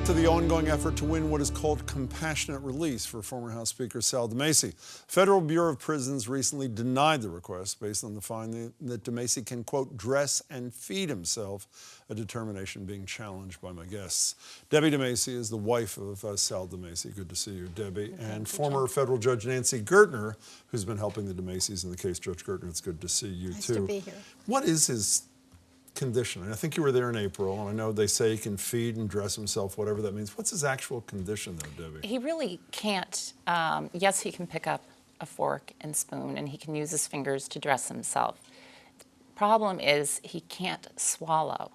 to the ongoing effort to win what is called compassionate release for former House Speaker Sal DiMasis. Federal Bureau of Prisons recently denied the request based on the finding that DiMasis can, quote, dress and feed himself, a determination being challenged by my guests. Debbie DiMasis is the wife of Sal DiMasis. Good to see you, Debbie. And former federal judge Nancy Gertner, who's been helping the DiMasis in the case. Judge Gertner, it's good to see you, nice too. To be here. What is his condition? And I think you were there in April, and I know they say he can feed and dress himself, whatever that means. What's his actual condition, though, Debbie? He really can't. Yes, he can pick up a fork and spoon, and he can use his fingers to dress himself. The problem is he can't swallow.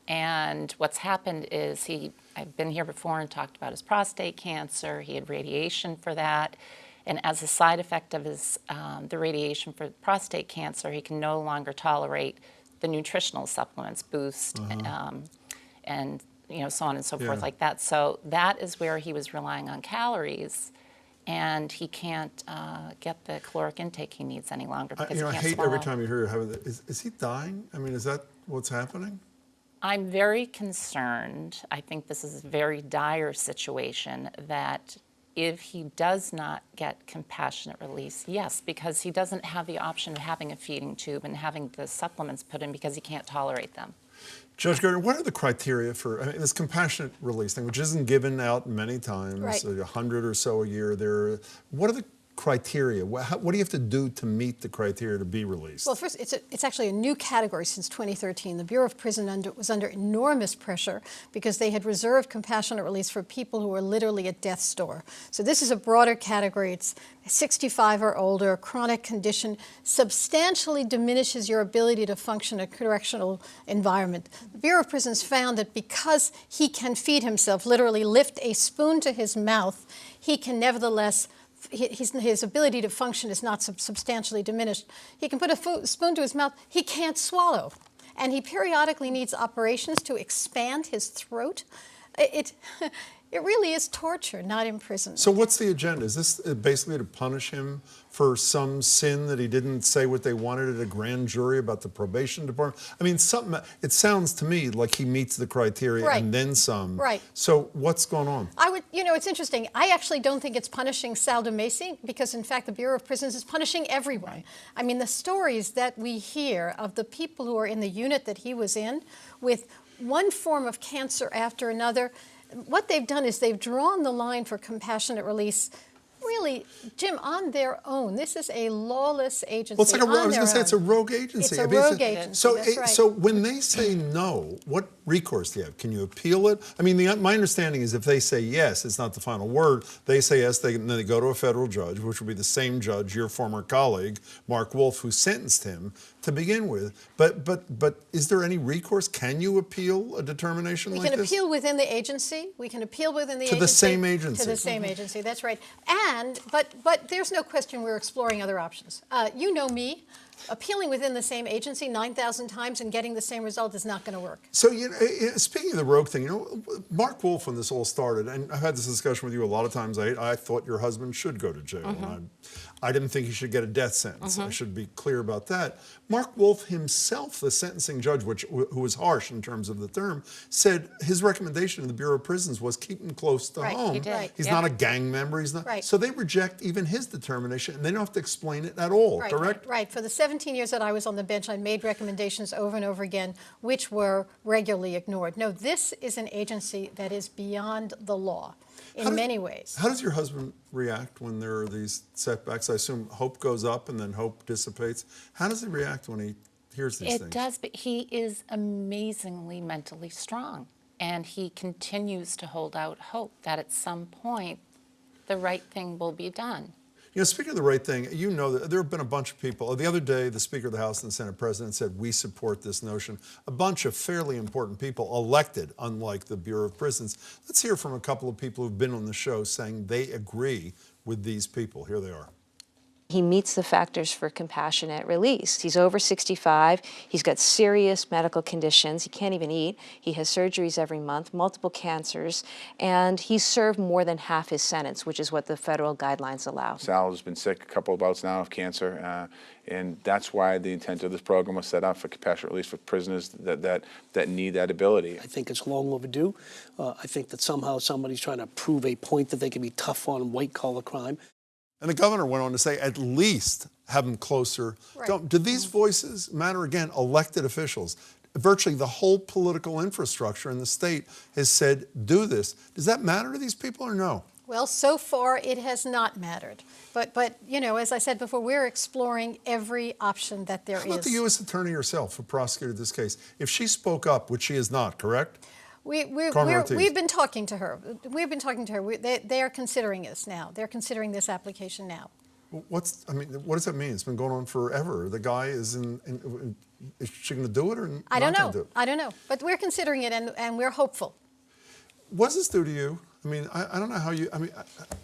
And what's happened is I've been here before and talked about his prostate cancer. He had radiation for that. And as a side effect of his, the radiation for prostate cancer, he can no longer tolerate the nutritional supplements, Boost, and so on and so forth like that. So that is where he was relying on calories, and he can't get the caloric intake he needs any longer because he can't I hate swallow. every time you hear having that. Is he dying? I mean, is that what's happening? I'm very concerned. I think this is a very dire situation that if he does not get compassionate release, yes, because he doesn't have the option of having a feeding tube and having the supplements put in because he can't tolerate them. Judge Gertner, what are the criteria for this compassionate release thing, which isn't given out many times, right. 100 or so a year? What are the criteria? What do you have to do to meet the criteria to be released? Well, first, it's actually a new category since 2013. The Bureau of Prison was under enormous pressure because they had reserved compassionate release for people who were literally at death's door. So this is a broader category. It's 65 or older, chronic condition, substantially diminishes your ability to function in a correctional environment. The Bureau of Prisons found that because he can feed himself, literally lift a spoon to his mouth, he can nevertheless his ability to function is not substantially diminished. He can put a spoon to his mouth. He can't swallow. And he periodically needs operations to expand his throat. It really is torture, not imprisonment. So what's the agenda? Is this basically to punish him for some sin that he didn't say what they wanted at a grand jury about the probation department? I mean, it sounds to me like he meets the criteria and then some. Right. So what's going on? It's interesting. I actually don't think it's punishing Sal DiMasis because, in fact, the Bureau of Prisons is punishing everyone. Right. I mean, the stories that we hear of the people who are in the unit that he was in with one form of cancer after another, what they've done is they've drawn the line for compassionate release, really, Jim, on their own. This is a lawless agency. Well, it's like I was going to say, it's a rogue agency. It's a rogue agency, that's right. So when they say no, what recourse do you have? Can you appeal it? I mean, my understanding is if they say yes, it's not the final word. They say yes, then they go to a federal judge, which will be the same judge, your former colleague, Mark Wolf, who sentenced him to begin with. But is there any recourse? Can you appeal a determination like this? We can appeal within the agency. We can appeal within the agency. To the same agency. To the same agency, that's right. But there's no question we're exploring other options. You know me. Appealing within the same agency 9,000 times and getting the same result is not going to work. So, speaking of the rogue thing, Mark Wolf, when this all started, and I've had this discussion with you a lot of times, I thought your husband should go to jail. And I didn't think he should get a death sentence. I should be clear about that. Mark Wolf himself, the sentencing judge, who was harsh in terms of the term, said his recommendation to the Bureau of Prisons was keep him close to home. He did. Right. He's not a gang member. He's not. Right. So they reject even his determination, and they don't have to explain it at all, correct? Right. For the 17 years that I was on the bench, I made recommendations over and over again, which were regularly ignored. No, this is an agency that is beyond the law in many ways. How does your husband react when there are these setbacks? I assume hope goes up and then hope dissipates. How does he react when he hears these things? It does, but he is amazingly mentally strong, and he continues to hold out hope that at some point the right thing will be done. Speaking of the right thing, that there have been a bunch of people. The other day, the Speaker of the House and the Senate President said, we support this notion. A bunch of fairly important people elected, unlike the Bureau of Prisons. Let's hear from a couple of people who've been on the show saying they agree with these people. Here they are. He meets the factors for compassionate release. He's over 65. He's got serious medical conditions. He can't even eat. He has surgeries every month, multiple cancers, and he's served more than half his sentence, which is what the federal guidelines allow. Sal has been sick a couple of bouts now of cancer, and that's why the intent of this program was set up for compassionate release for prisoners that need that ability. I think it's long overdue. I think that somehow somebody's trying to prove a point that they can be tough on white-collar crime. And the governor went on to say, at least have them closer. Right. Do these voices matter? Again, elected officials. Virtually the whole political infrastructure in the state has said, do this. Does that matter to these people or no? Well, so far it has not mattered. But you know, as I said before, we're exploring every option that there is. How about the U.S. Attorney herself who prosecuted this case? If she spoke up, which she has not, correct? We've been talking to her. We've been talking to her. They are considering this now. They're considering this application now. What does that mean? It's been going on forever. The guy is is she going to do it or not? I don't gonna know. do it? I don't know. But we're considering it, and we're hopeful. What does this do to you? I mean, I don't know how you,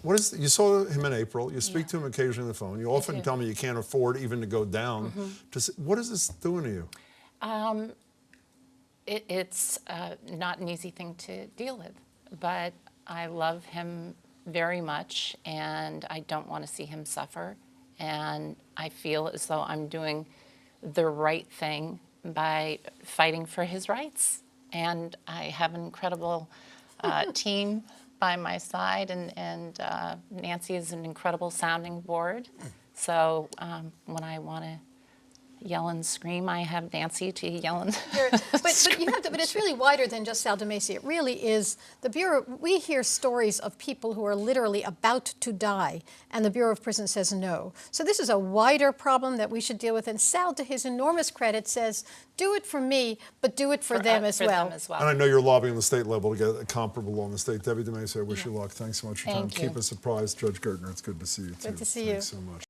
you saw him in April, you speak to him occasionally on the phone, you often tell me you can't afford even to go down. What is this doing to you? It's not an easy thing to deal with, but I love him very much, and I don't want to see him suffer, and I feel as though I'm doing the right thing by fighting for his rights. And I have an incredible team by my side, and Nancy is an incredible sounding board. So when I want to yell and scream, I have Nancy to yell and But it's really wider than just Sal DiMasis. It really is the Bureau. We hear stories of people who are literally about to die, and the Bureau of Prisons says no. So this is a wider problem that we should deal with. And Sal, to his enormous credit, says, do it for me, but do it for them as well. And I know you're lobbying on the state level to get a comparable law in the state. Debbie DiMasis, I wish you luck. Thanks so much for your time. Thank you. Keep us surprised. Judge Gertner, it's good to see you too. Good to see you. Thanks so much.